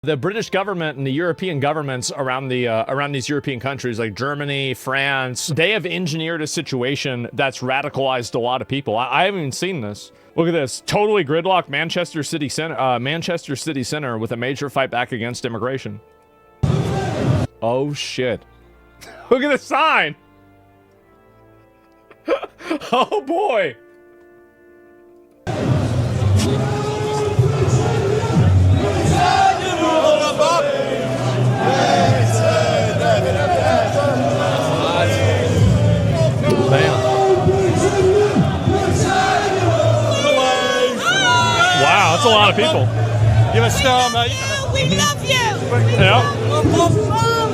The British government and the European governments around these European countries like Germany, France, they have engineered a situation that's radicalized a lot of people. I haven't even seen this. Look at this. Totally gridlocked Manchester City Center with a major fight back against immigration. Oh shit. Look at the sign. Oh boy. Wow, that's a lot of people. Give a star, mate. Oh, we love you. Yep.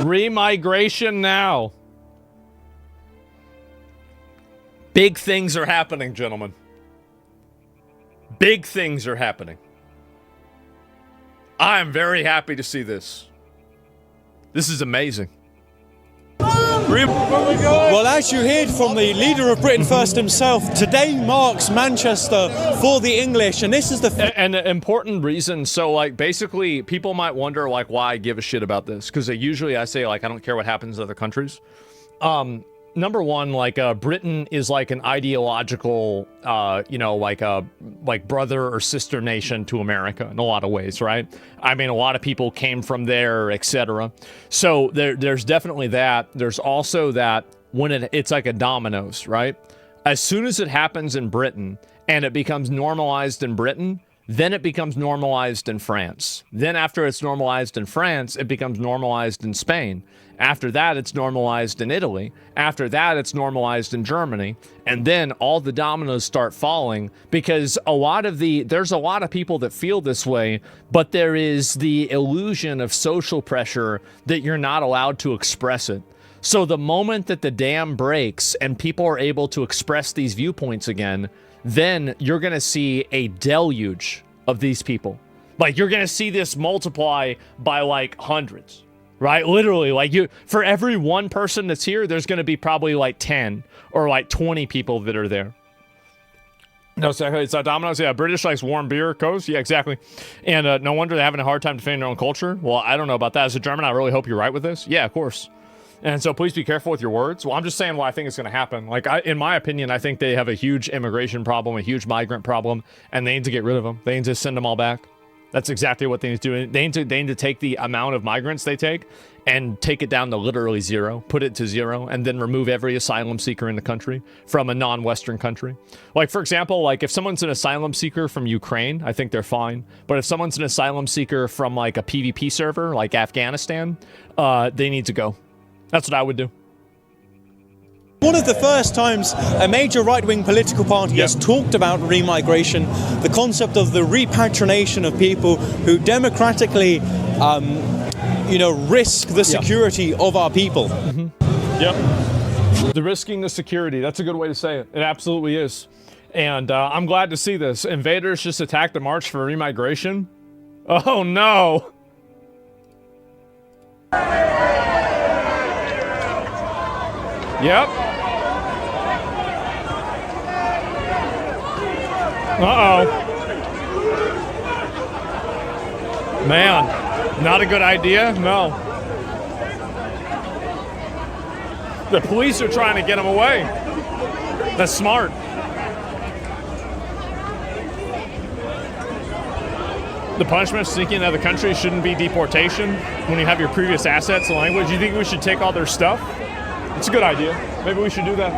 Remigration now. Big things are happening, gentlemen. Big things are happening. I am very happy to see this. This is amazing. Well, as you heard from the leader of Britain First himself, today marks Manchester for the English, and this is the... And an important reason, so, like, basically, people might wonder, like, why I give a shit about this, because usually I say, like, I don't care what happens in other countries. Number one, like, Britain is like an ideological, you know, like brother or sister nation to America in a lot of ways, right? I mean, a lot of people came from there, etc. So there's definitely that. There's also that when it's like a dominoes, right? As soon as it happens in Britain and it becomes normalized in Britain, then it becomes normalized in France. Then after it's normalized in France, it becomes normalized in Spain. After that, it's normalized in Italy. After that, it's normalized in Germany. And then all the dominoes start falling because there's a lot of people that feel this way, but there is the illusion of social pressure that you're not allowed to express it. So the moment that the dam breaks and people are able to express these viewpoints again, then you're going to see a deluge of these people. Like, you're going to see this multiply by, like, hundreds, right? Literally, like, for every one person that's here, there's going to be probably, like, 10 or, like, 20 people that are there. No, so it's Domino's. Yeah, British likes warm beer, Coast. Yeah, exactly. And no wonder they're having a hard time defending their own culture. Well, I don't know about that. As a German, I really hope you're right with this. Yeah, of course. And so please be careful with your words. Well, I'm just saying what I think is going to happen. Like, in my opinion, I think they have a huge immigration problem, a huge migrant problem, and they need to get rid of them. They need to send them all back. That's exactly what they need to do. They need to take the amount of migrants they take and take it down to literally zero, put it to zero, and then remove every asylum seeker in the country from a non-Western country. Like, for example, like if someone's an asylum seeker from Ukraine, I think they're fine. But if someone's an asylum seeker from like a PvP server, like Afghanistan, they need to go. That's what I would do. One of the first times a major right-wing political party has talked about remigration, the concept of the repatriation of people who democratically, you know, risk the security of our people. Mm-hmm. Yep. The risking the security. That's a good way to say it. It absolutely is. And I'm glad to see this. Invaders just attacked the March for Remigration. Oh, no. Yep. Uh-oh. Man, not a good idea? No. The police are trying to get him away. That's smart. The punishment of sneaking into the country shouldn't be deportation when you have your previous assets and language. You think we should take all their stuff? It's a good idea. Maybe we should do that.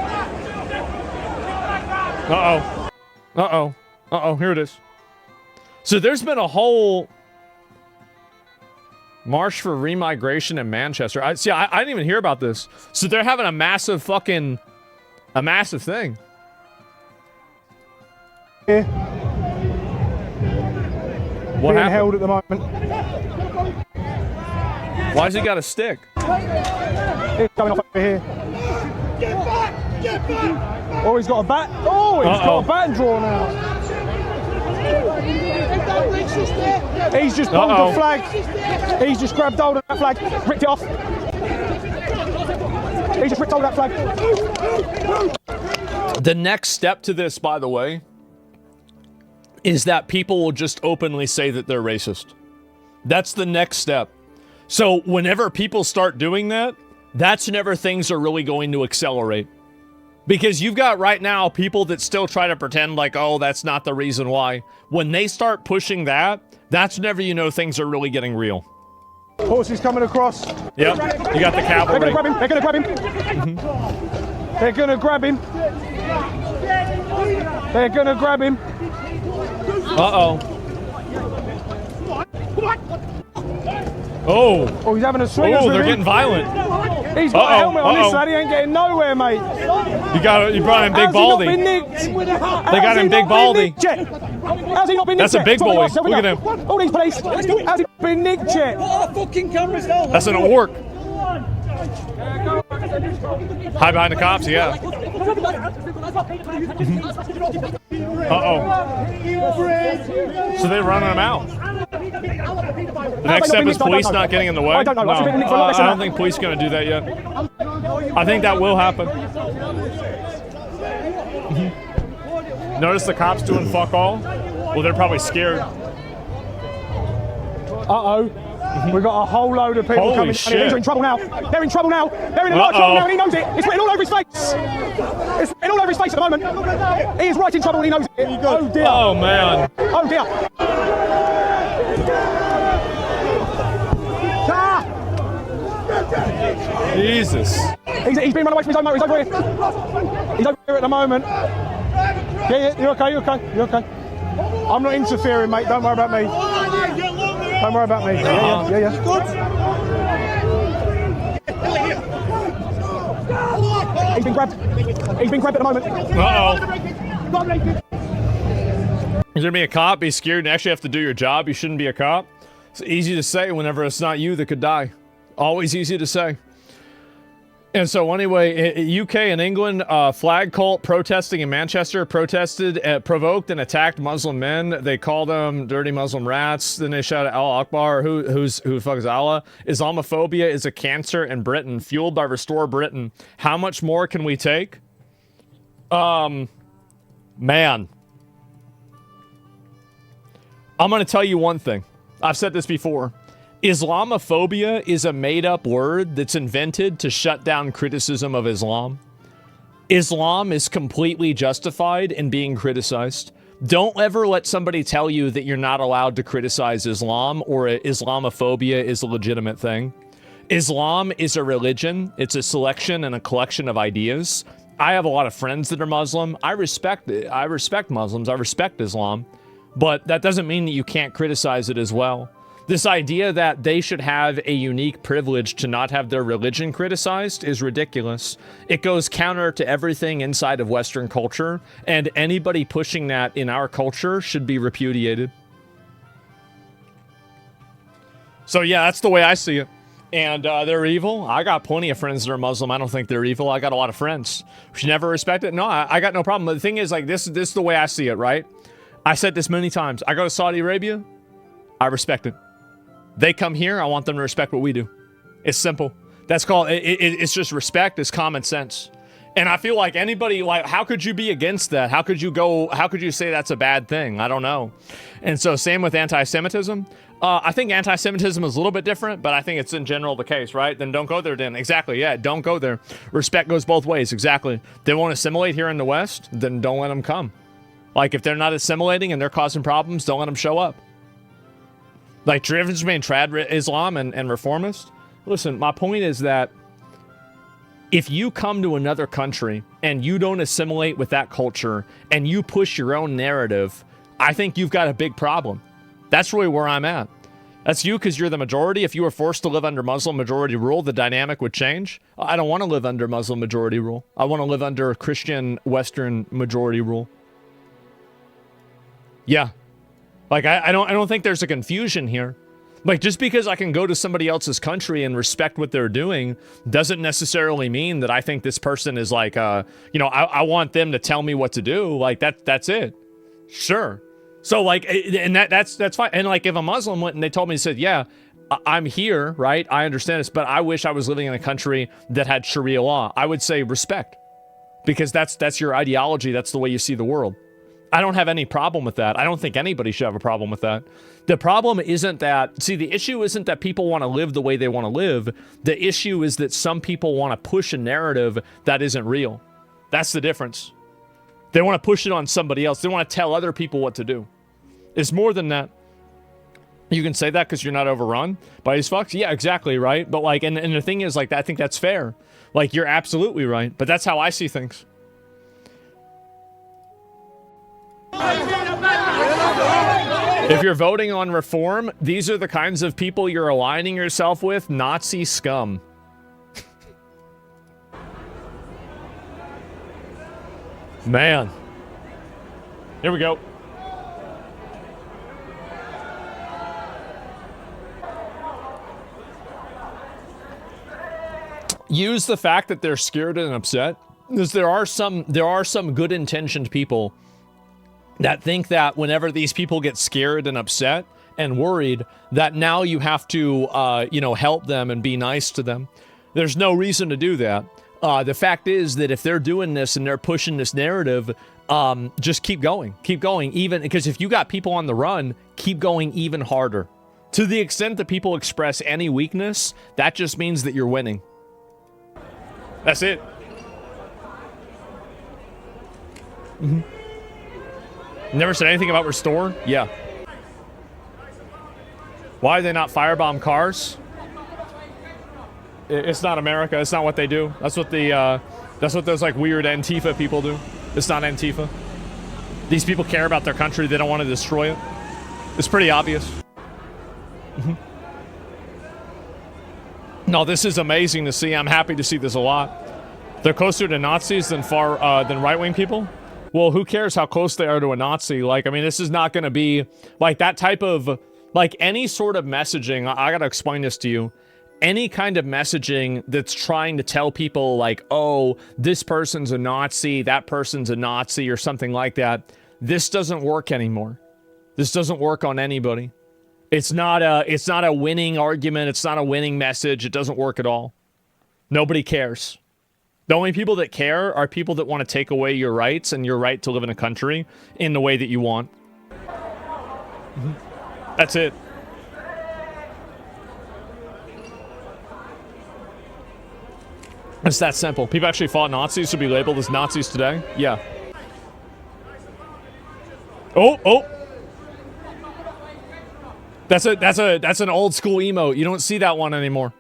Uh-oh. Uh-oh. Uh-oh, here it is. So there's been a whole march for remigration in Manchester. I didn't even hear about this. So they're having a massive thing. Here. What happened? Held at the moment. Why's he got a stick? It's coming off over here. Get back! Get back! Oh, he's got a bat. Oh, he's got a bat and drawn out. He's just pulled the flag. He's just grabbed hold of that flag, ripped it off. He just ripped hold of that flag. The next step to this, by the way, is that people will just openly say that they're racist. That's the next step. So whenever people start doing that, that's whenever things are really going to accelerate. Because you've got right now people that still try to pretend like, oh, that's not the reason why. When they start pushing that, that's whenever you know things are really getting real. Horses coming across. Yep, you got the cavalry. They're gonna grab him. They're gonna grab him. They're gonna grab him. Uh-oh. Oh. Oh, he's having a swing. Oh, they're getting violent. He's got a helmet on this lad. He ain't getting nowhere, mate. You brought him Big Baldy. They got him Big Baldy. How's he not been nicked? That's a big boy. Look at him. All these police. How's he not been nicked yet? What are the fucking cameras now? That's an orc. Hide behind the cops, yeah. Uh-oh. So they're running him out. The next step is police not getting in the way. I don't know. No, I don't think police are going to do that yet. I think that will happen. Notice the cops doing fuck all? Well, they're probably scared. Uh-oh. We've got a whole load of people coming. Shit. They're in trouble now. They're in trouble now. They're in a lot of trouble now, and he knows it. It's written all over his face. It's written all over his face at the moment. He is right in trouble, and he knows it. Oh, dear. Oh, man. Oh, dear. Jesus. He's been run away from his own motor. He's over here. He's over here at the moment. Yeah, you're okay, you're okay, you're okay. I'm not interfering, mate. Don't worry about me. Don't worry about me. Yeah. He's been grabbed. He's been grabbed at the moment. Uh-oh. You're gonna be a cop, be scared, and actually have to do your job. You shouldn't be a cop. It's easy to say whenever it's not you that could die. Always easy to say. And so anyway, UK and England, flag cult protesting in Manchester provoked and attacked Muslim men. They called them dirty Muslim rats. Then they shouted Allah Akbar. Who the fuck is Allah? Islamophobia is a cancer in Britain, fueled by Restore Britain. How much more can we take? Man. I'm going to tell you one thing. I've said this before. Islamophobia is a made-up word that's invented to shut down criticism of Islam. Islam is completely justified in being criticized. Don't ever let somebody tell you that you're not allowed to criticize Islam or Islamophobia is a legitimate thing. Islam is a religion. It's a selection and a collection of ideas. I have a lot of friends that are Muslim. I respect it. I respect Muslims. I respect Islam. But that doesn't mean that you can't criticize it as well. This idea that they should have a unique privilege to not have their religion criticized is ridiculous. It goes counter to everything inside of Western culture, and anybody pushing that in our culture should be repudiated. So yeah, that's the way I see it. And they're evil. I got plenty of friends that are Muslim. I don't think they're evil. I got a lot of friends. We should never respect it. No, I got no problem. But the thing is, like, this is the way I see it, right? I said this many times. I go to Saudi Arabia, I respect it. They come here, I want them to respect what we do. It's simple. That's called, it's just respect, it's common sense. And I feel like anybody, like, how could you be against that? How could you say that's a bad thing? I don't know. And so same with anti-Semitism. I think anti-Semitism is a little bit different, but I think it's in general the case, right? Then don't go there then. Exactly, yeah, don't go there. Respect goes both ways, exactly. They won't assimilate here in the West, then don't let them come. Like, if they're not assimilating and they're causing problems, don't let them show up. Like, difference between trad Islam and reformist. Listen, my point is that if you come to another country and you don't assimilate with that culture and you push your own narrative, I think you've got a big problem. That's really where I'm at. That's you because you're the majority. If you were forced to live under Muslim majority rule, the dynamic would change. I don't want to live under Muslim majority rule. I want to live under Christian Western majority rule. Yeah. Like, I don't think there's a confusion here. Like, just because I can go to somebody else's country and respect what they're doing doesn't necessarily mean that I think this person is like, I want them to tell me what to do. Like, that's it. Sure. So, like, and that's fine. And, like, if a Muslim went and they told me, said, yeah, I'm here, right? I understand this, but I wish I was living in a country that had Sharia law. I would say respect. Because that's your ideology. That's the way you see the world. I don't have any problem with that. I don't think anybody should have a problem with that. The problem isn't that, see, the issue isn't that people want to live the way they want to live. The issue is that some people want to push a narrative that isn't real. That's the difference. They want to push it on somebody else. They want to tell other people what to do. It's more than that. You can say that because you're not overrun by these fucks. Yeah, exactly, right? But like, and the thing is, like, I think that's fair. Like, you're absolutely right. But that's how I see things. If you're voting on reform, these are the kinds of people you're aligning yourself with. Nazi scum. Man. Here we go. Use the fact that they're scared and upset, because there are some good intentioned people that think that whenever these people get scared and upset and worried, that now you have to, you know, help them and be nice to them. There's no reason to do that. The fact is that if they're doing this and they're pushing this narrative, just keep going. Keep going, even because if you got people on the run, keep going even harder. To the extent that people express any weakness, that just means that you're winning. That's it. Mm-hmm. Never said anything about restore? Yeah. Why do they not firebomb cars? It's not America. It's not what they do. That's what those like weird Antifa people do. It's not Antifa. These people care about their country. They don't want to destroy it. It's pretty obvious. Mm-hmm. No, this is amazing to see. I'm happy to see this a lot. They're closer to Nazis than right-wing people. Well, who cares how close they are to a Nazi? Like, I mean, this is not going to be like that type of, like, any sort of messaging. I got to explain this to you. Any kind of messaging that's trying to tell people like, oh, this person's a Nazi, that person's a Nazi, or something like that. This doesn't work anymore. This doesn't work on anybody. It's not a winning argument. It's not a winning message. It doesn't work at all. Nobody cares. The only people that care are people that want to take away your rights and your right to live in a country in the way that you want. Mm-hmm. That's it. It's that simple. People actually fought Nazis to be labeled as Nazis today? Yeah. Oh. That's an old school emote. You don't see that one anymore.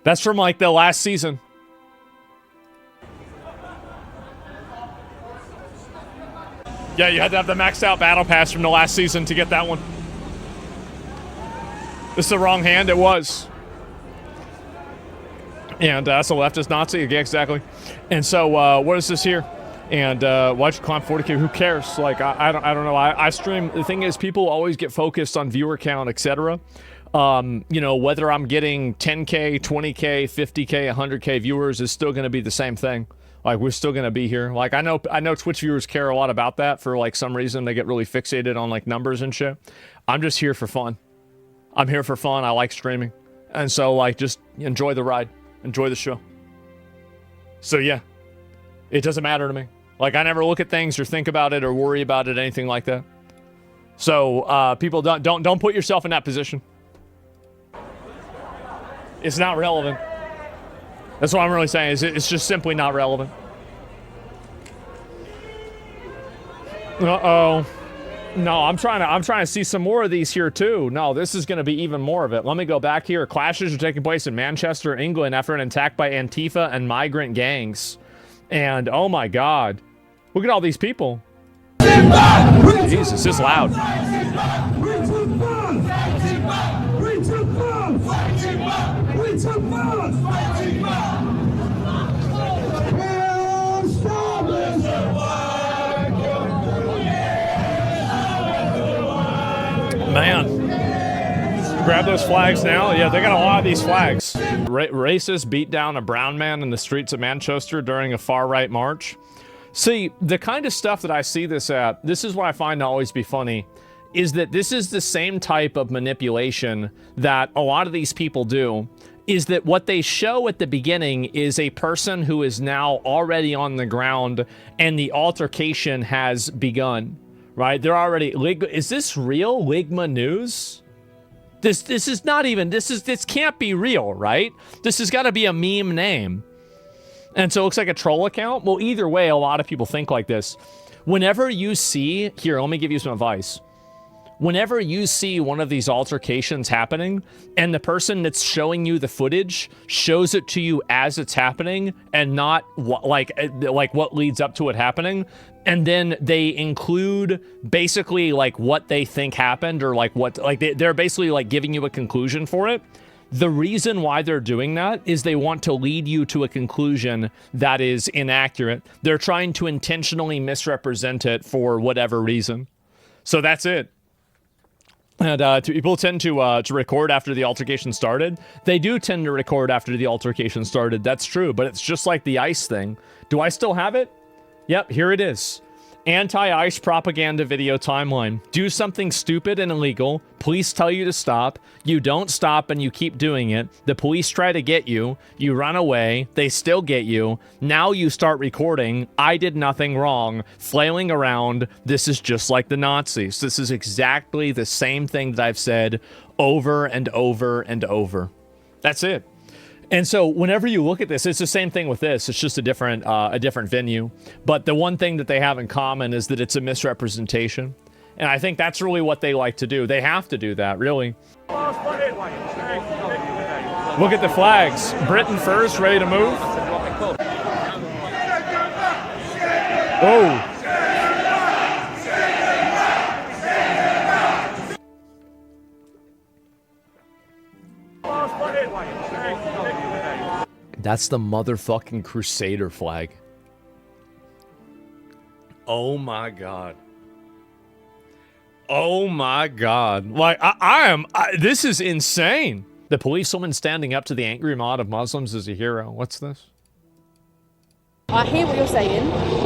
That's from like the last season. Yeah, you had to have the maxed out battle pass from the last season to get that one. This is the wrong hand. It was. And that's a leftist Nazi. Yeah, exactly. And so, what is this here? And why'd you climb 40K? Who cares? Like, I don't know. I stream. The thing is, people always get focused on viewer count, etc. You know, whether I'm getting 10K, 20K, 50K, 100K viewers is still going to be the same thing. Like, we're still going to be here. Like, I know Twitch viewers care a lot about that for, like, some reason. They get really fixated on, like, numbers and shit. I'm just here for fun. I'm here for fun. I like streaming. And so, like, just enjoy the ride. Enjoy the show. So, yeah. It doesn't matter to me. Like, I never look at things or think about it or worry about it, anything like that. So, people, don't put yourself in that position. It's not relevant. That's what I'm really saying. Is it's just simply not relevant. Uh-oh. No, I'm trying to see some more of these here too. No, this is going to be even more of it. Let me go back here. Clashes are taking place in Manchester, England after an attack by Antifa and migrant gangs. And oh my God. Look at all these people. Jesus, it's loud. Man. Grab those flags now. Yeah, they got a lot of these flags. Racists beat down a brown man in the streets of Manchester during a far-right march. See, the kind of stuff that I see this at, this is what I find to always be funny, is that this is the same type of manipulation that a lot of these people do is that what they show at the beginning is a person who is now already on the ground and the altercation has begun, right? They're already, is this real Ligma News? This is not even, this can't be real, right? This has got to be a meme name. And so it looks like a troll account. Well, either way, a lot of people think like this. Whenever you see, here, let me give you some advice. Whenever you see one of these altercations happening and the person that's showing you the footage shows it to you as it's happening and not like what leads up to it happening, and then they include basically like what they think happened or like what, like they're basically like giving you a conclusion for it. The reason why they're doing that is they want to lead you to a conclusion that is inaccurate. They're trying to intentionally misrepresent it for whatever reason. So that's it. And people tend to record after the altercation started. They do tend to record after the altercation started. That's true, but it's just like the ICE thing. Do I still have it? Yep, here it is. Anti-ICE propaganda video timeline. Do something stupid and illegal. Police tell you to stop. You don't stop and you keep doing it. The police try to get you. You run away. They still get you. Now you start recording. I did nothing wrong. Flailing around. This is just like the Nazis. This is exactly the same thing that I've said over and over and over. That's it. And so whenever you look at this, it's the same thing with this. It's just a different venue. But the one thing that they have in common is that it's a misrepresentation. And I think that's really what they like to do. They have to do that, really. Look at the flags. Britain first, ready to move. Oh. That's the motherfucking Crusader flag. Oh my god. Oh my god. Like, this is insane. The policewoman standing up to the angry mob of Muslims is a hero. What's this? I hear what you're saying.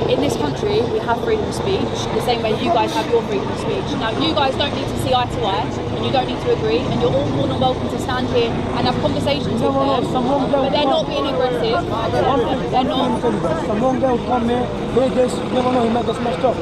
In this country, we have freedom of speech, the same way you guys have your freedom of speech. Now, you guys don't need to see eye to eye, and you don't need to agree, and you're all more than welcome to stand here and have conversations with them, but they're not being aggressive. They're not. Someone girl come here, they just, you never know, he might get smashed up.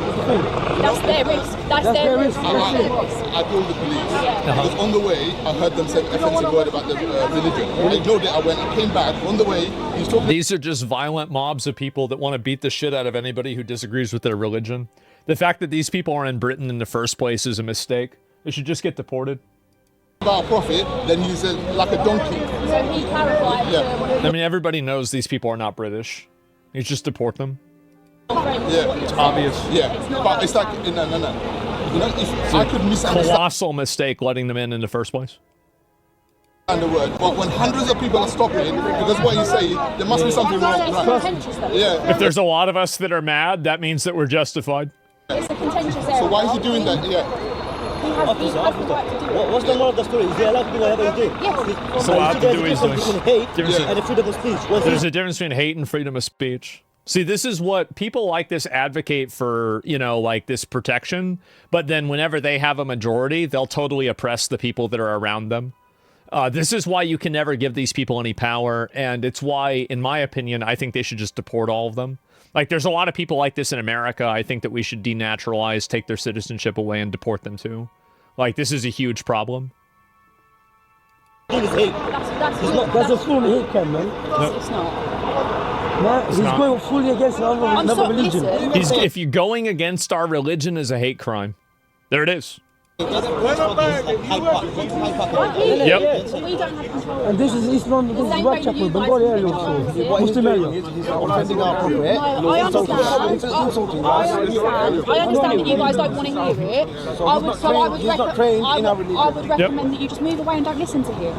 That's their risk. That's their risk. I told the police. Because on the way, I heard them say offensive word about the religion. I ignored it, I came back. On the way, he's talking. These are just violent mobs of people that want to beat the shit out of anybody who disagrees with their religion. The fact that these people are in Britain in the first place is a mistake. They should just get deported. About prophet, then he's like a donkey. So he clarified. Yeah. I mean, everybody knows these people are not British. You just deport them. Yeah. It's obvious. Yeah, but it's like, no. You know, if I could misunderstand Colossal mistake letting them in the first place. the word, but when hundreds of people are stopping, because what you say, there must be something wrong. Right? Yeah. If there's a lot of us that are mad, that means that we're justified. It's a contentious area. So why is he doing that? Yeah. What's the moral of the story? Is he allowed to do whatever he did? Yes. He's allowed to do what he's doing. Hate and the freedom of speech. There's a difference between hate and freedom of speech. See, this is what people like this advocate for, you know, like this protection. But then whenever they have a majority, they'll totally oppress the people that are around them. This is why you can never give these people any power. And it's why, in my opinion, I think they should just deport all of them. Like, there's a lot of people like this in America. I think that we should denaturalize, take their citizenship away, and deport them too. Like, this is a huge problem. That's a full hate crime, man. It's not. No, he's going fully against another religion. If you're going against our religion is a hate crime. There it is. Yep. And this is Islam, this is Whitechapel, Bengali area also. Muslim area. I understand that you guys don't want to hear it. I would recommend that you just move away and don't listen to him.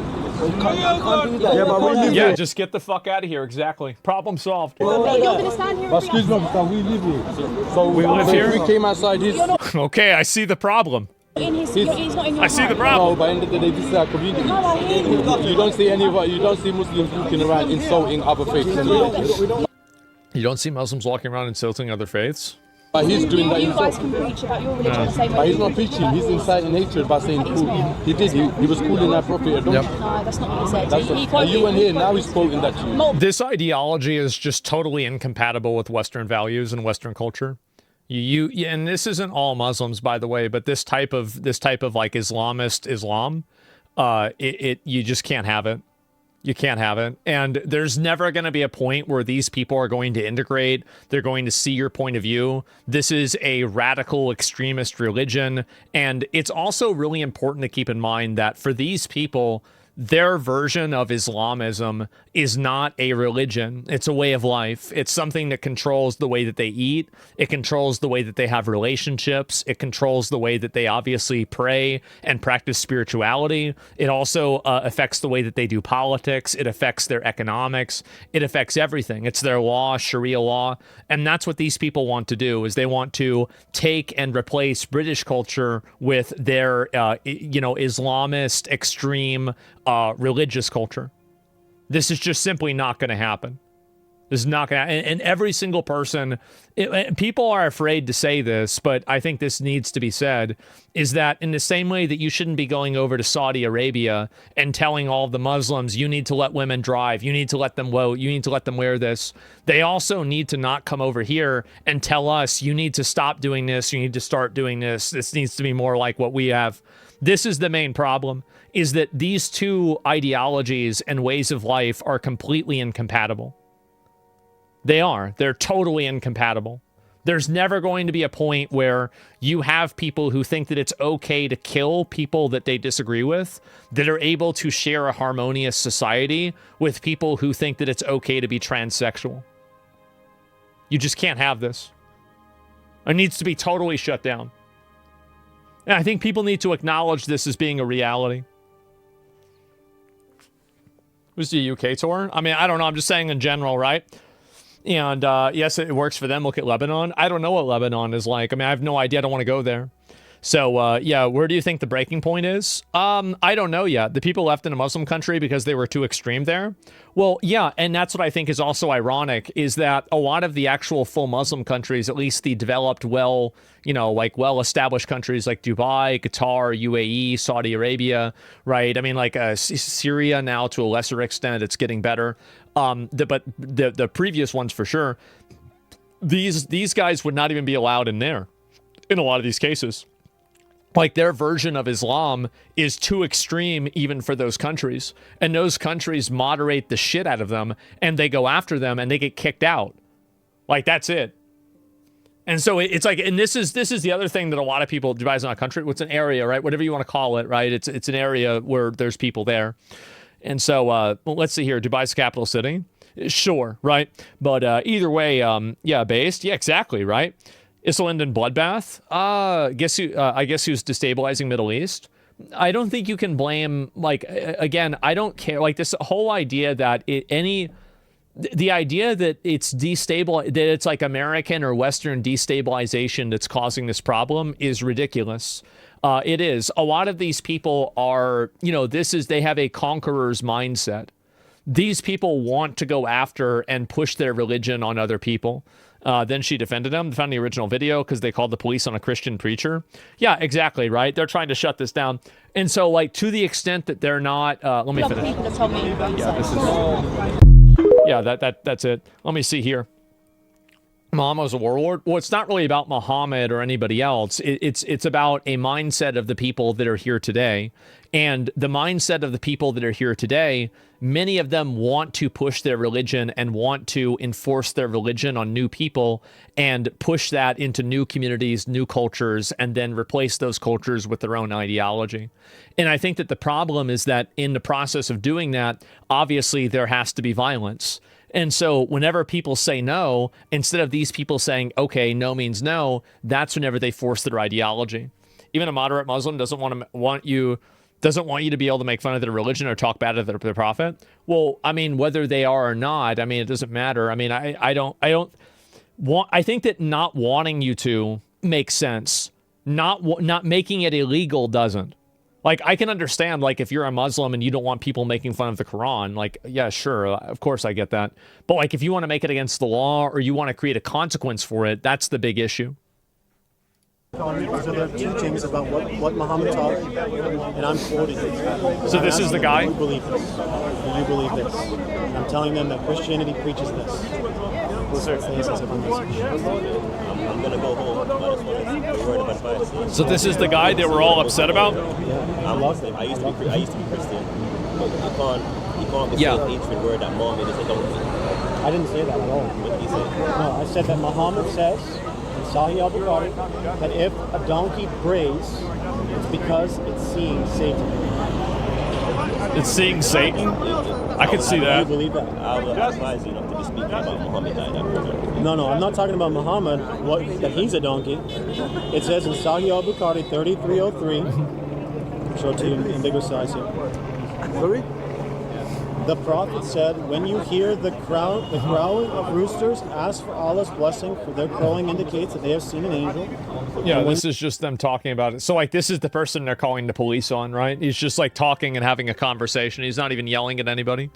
Yeah, just get the fuck out of here. Exactly. Problem solved. You're going to stand here and excuse me, we live here. So we live here? We came outside his... Okay, I see the problem. he's not in your I see the problem. No, by the end of the day, this is our community. You don't see you don't see Muslims walking around insulting other faiths. You don't see Muslims walking around insulting other faiths? But he's doing that You himself. guys can preach about your religion the same way. But he's you not preach preaching. about He's your inciting hatred by saying cool. He did. He was calling our prophet a donkey. No, that's not what he said. That's He what, quoted- and you went he here, now quoted- he's quoting that to you. This ideology is just totally incompatible with Western values and Western culture. And this isn't all Muslims, by the way, but this type of like Islamist Islam, you just can't have it. You can't have it. And there's never going to be a point where these people are going to integrate. They're going to see your point of view. This is a radical extremist religion. And it's also really important to keep in mind that for these people, their version of Islamism is not a religion. It's a way of life. It's something that controls the way that they eat. It controls the way that they have relationships. It controls the way that they obviously pray and practice spirituality. It also affects the way that they do politics. It affects their economics. It affects everything. It's their law, Sharia law. And that's what these people want to do, is they want to take and replace British culture with their, Islamist extreme religious culture. This is just simply not going to happen. This is not going to, and every single person, people are afraid to say this, but I think this needs to be said, is that in the same way that you shouldn't be going over to Saudi Arabia and telling all the Muslims, you need to let women drive, you need to let them vote, you need to let them wear this, they also need to not come over here and tell us, you need to stop doing this, you need to start doing this, this needs to be more like what we have. This is the main problem, is that these two ideologies and ways of life are completely incompatible. They're totally incompatible. There's never going to be a point where you have people who think that it's okay to kill people that they disagree with, that are able to share a harmonious society with people who think that it's okay to be transsexual. You just can't have this. It needs to be totally shut down. And I think people need to acknowledge this as being a reality. Was the UK tour? I mean, I don't know. I'm just saying in general, right? And yes, it works for them. Look at Lebanon. I don't know what Lebanon is like. I mean, I have no idea. I don't want to go there. So, yeah, where do you think the breaking point is? I don't know yet. The people left in a Muslim country because they were too extreme there? Well, yeah, and that's what I think is also ironic, is that a lot of the actual full Muslim countries, at least the developed, well-established countries like Dubai, Qatar, UAE, Saudi Arabia, right? I mean, like Syria now to a lesser extent, it's getting better. But the previous ones for sure, these guys would not even be allowed in there in a lot of these cases. Like, their version of Islam is too extreme even for those countries. And those countries moderate the shit out of them, and they go after them, and they get kicked out. Like, that's it. And so it's like, and this is the other thing that a lot of people, Dubai's not a country, it's an area, right? Whatever you want to call it, right? It's an area where there's people there. And so, let's see here, Dubai's the capital city. Sure, right? But either way, based. Yeah, exactly, right? Islanden bloodbath. I guess who's destabilizing Middle East. I don't think you can blame, like, again, I don't care. Like, this whole idea that the idea that that it's like American or Western destabilization that's causing this problem is ridiculous. It is. A lot of these people are, they have a conqueror's mindset. These people want to go after and push their religion on other people. Then she defended him. Found the original video because they called the police on a Christian preacher. Yeah, exactly, right? They're trying to shut this down. And so, like, to the extent that they're not... let me finish. People have told me Yeah, this is... Yeah, that's it. Let me see here. Muhammad was a warlord. Well, it's not really about Muhammad or anybody else. It's about a mindset of the people that are here today. And the mindset of the people that are here today, many of them want to push their religion and want to enforce their religion on new people and push that into new communities, new cultures, and then replace those cultures with their own ideology. And I think that the problem is that in the process of doing that, obviously there has to be violence. And so whenever people say no, instead of these people saying, okay, no means no, that's whenever they force their ideology. Even a moderate Muslim doesn't want you to be able to make fun of their religion or talk bad of their prophet. Well, I mean, whether they are or not, I mean, it doesn't matter. I mean, I think that not wanting you to makes sense. Not making it illegal doesn't. Like, I can understand, like, if you're a Muslim and you don't want people making fun of the Quran, like, yeah, sure, of course I get that. But, like, if you want to make it against the law or you want to create a consequence for it, that's the big issue. These are their teachings about what Muhammad taught, and I'm quoting it. So this is the guy? Do you believe this? Do you believe this? And I'm telling them that Christianity preaches this. I'm gonna go home. I just want to be worried about advice. So this is the guy that we're all upset about? I'm Muslim. I used to be Christian. But you can't be saying hatred word that Muhammad is a donkey. I didn't say that at all. What did you say? No, I said that Muhammad says in Sahih al-Bukhari that if a donkey brays, it's because it's seeing Satan. It's seeing Satan? I can see that. Do you believe that? I would advise you not to be speaking about Muhammad like that. No, I'm not talking about Muhammad, that he's a donkey. It says in Sahih al-Bukhari 3303, show it to you in bigger size here. Sorry? The Prophet said, when you hear the crowing of roosters, ask for Allah's blessing, for their crowing indicates that they have seen an angel. Yeah, this is just them talking about it. So, like, this is the person they're calling the police on, right? He's just, like, talking and having a conversation. He's not even yelling at anybody.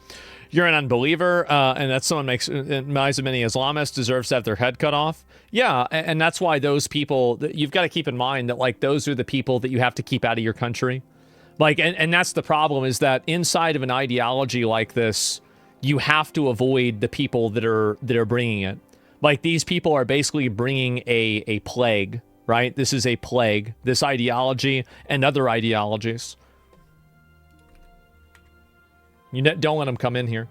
You're an unbeliever, and that someone makes many Islamists deserves to have their head cut off. Yeah, and that's why those people, you've got to keep in mind that, like, those are the people that you have to keep out of your country. Like, and that's the problem, is that inside of an ideology like this, you have to avoid the people that are bringing it. Like, these people are basically bringing a plague, right? This is a plague, this ideology and other ideologies. You don't let them come in here.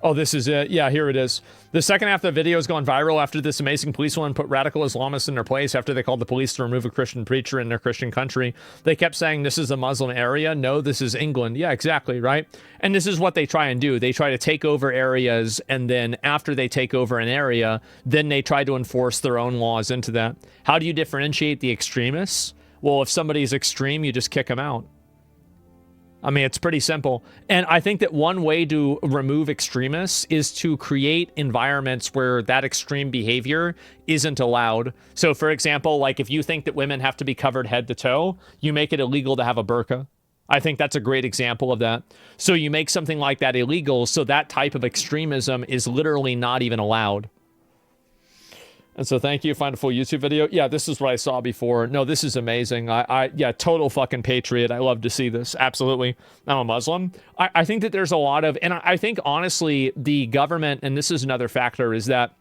Oh, this is it. Yeah, here it is. The second half of the video has gone viral after this amazing policewoman put radical Islamists in their place after they called the police to remove a Christian preacher in their Christian country. They kept saying, this is a Muslim area. No, this is England. Yeah, exactly, right? And this is what they try and do. They try to take over areas, and then after they take over an area, then they try to enforce their own laws into that. How do you differentiate the extremists? Well, if somebody's extreme, you just kick them out. I mean, it's pretty simple. And I think that one way to remove extremists is to create environments where that extreme behavior isn't allowed. So, for example, like if you think that women have to be covered head to toe, you make it illegal to have a burqa. I think that's a great example of that. So you make something like that illegal, so that type of extremism is literally not even allowed. And so thank you. Find a full YouTube video. Yeah, this is what I saw before. No, this is amazing. Yeah, total fucking patriot. I love to see this. Absolutely. I'm a Muslim. I think that there's a lot of, and I think honestly, the government, and this is another factor, is that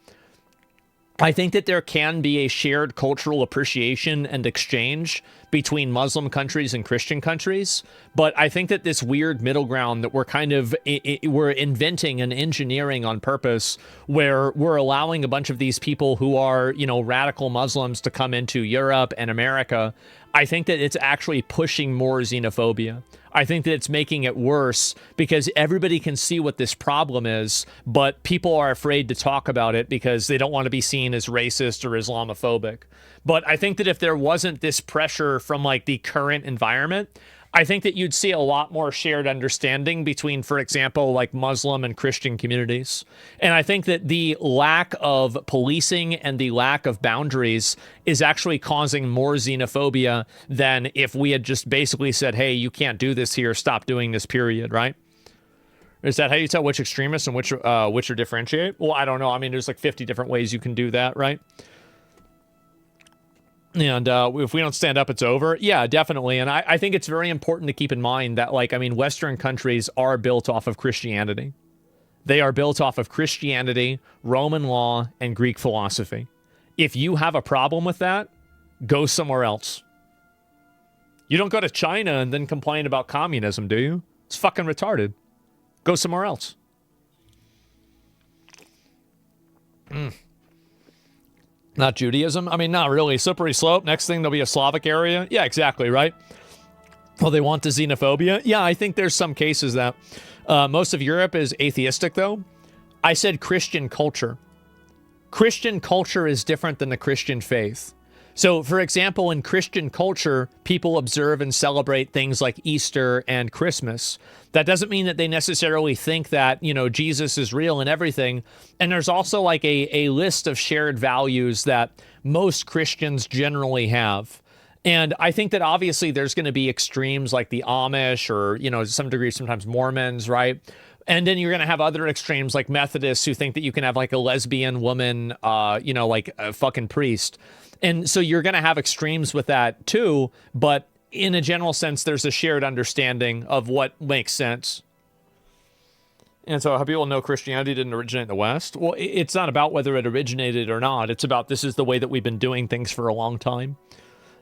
I think that there can be a shared cultural appreciation and exchange between Muslim countries and Christian countries. But I think that this weird middle ground that we're kind of, we're inventing and engineering on purpose, where we're allowing a bunch of these people who are, you know, radical Muslims to come into Europe and America, I think that it's actually pushing more xenophobia. I think that it's making it worse because everybody can see what this problem is, but people are afraid to talk about it because they don't want to be seen as racist or Islamophobic. But I think that if there wasn't this pressure from like the current environment, I think that you'd see a lot more shared understanding between, for example, like Muslim and Christian communities. And I think that the lack of policing and the lack of boundaries is actually causing more xenophobia than if we had just basically said, hey, you can't do this here, stop doing this, period, right? Is that how you tell which extremists and which are differentiate? Well, I don't know. I mean, there's like 50 different ways you can do that, right? And if we don't stand up, it's over. Yeah, definitely. And I think it's very important to keep in mind that, like, I mean, Western countries are built off of Christianity. They are built off of Christianity, Roman law, and Greek philosophy. If you have a problem with that, go somewhere else. You don't go to China and then complain about communism, do you? It's fucking retarded. Go somewhere else. Not Judaism? I mean, not really. Slippery slope. Next thing, there'll be a Slavic area. Yeah, exactly, right? Well, they want the xenophobia. Yeah, I think there's some cases that most of Europe is atheistic, though. I said Christian culture. Christian culture is different than the Christian faith. So, for example, in Christian culture, people observe and celebrate things like Easter and Christmas. That doesn't mean that they necessarily think that, you know, Jesus is real and everything. And there's also like a list of shared values that most Christians generally have. And I think that obviously there's going to be extremes like the Amish or, you know, to some degree, sometimes Mormons, right? And then you're going to have other extremes like Methodists who think that you can have like a lesbian woman, you know, like a fucking priest. And so you're going to have extremes with that too. But in a general sense, there's a shared understanding of what makes sense. And so how people know Christianity didn't originate in the West? Well, it's not about whether it originated or not. It's about this is the way that we've been doing things for a long time.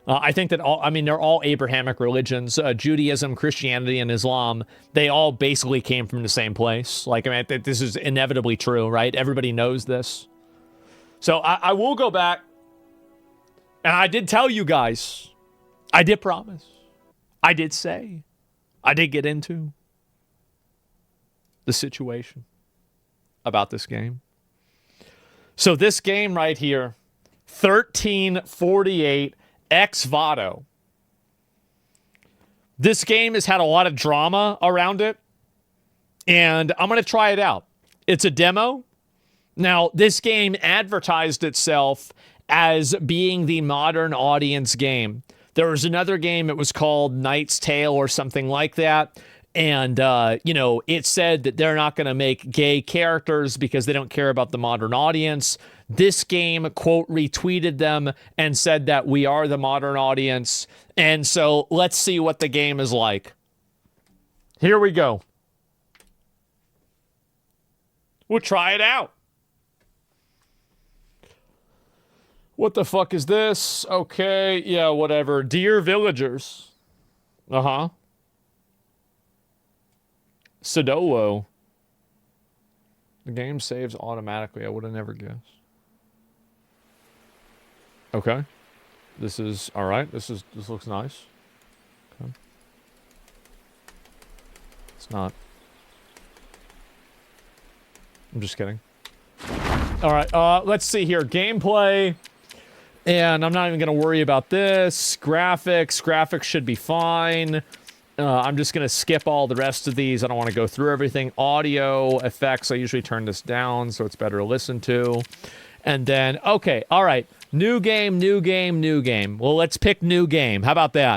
I think that they're all Abrahamic religions. Judaism, Christianity, and Islam, they all basically came from the same place. Like, I mean, this is inevitably true, right? Everybody knows this. So I will go back. And I did tell you guys. I did promise. I did say. I did get into the situation about this game. So this game right here, 1348 Ex Voto. This game has had a lot of drama around it, and I'm going to try it out. It's a demo. Now, this game advertised itself as being the modern audience game. There was another game, it was called Knight's Tale or something like that. And, you know, it said that they're not going to make gay characters because they don't care about the modern audience. This game, quote, retweeted them and said that we are the modern audience. And so let's see what the game is like. Here we go. We'll try it out. What the fuck is this? Okay, yeah, whatever. Dear villagers. Uh-huh. Sodolo. The game saves automatically. I would have never guessed. Okay. This is all right. This looks nice. Okay. It's not. I'm just kidding. All right. Let's see here. Gameplay. And I'm not even going to worry about this. Graphics should be fine. I'm just going to skip all the rest of these. I don't want to go through everything. Audio, effects, I usually turn this down so it's better to listen to. And then, okay, all right. New game. Well, let's pick new game. How about that?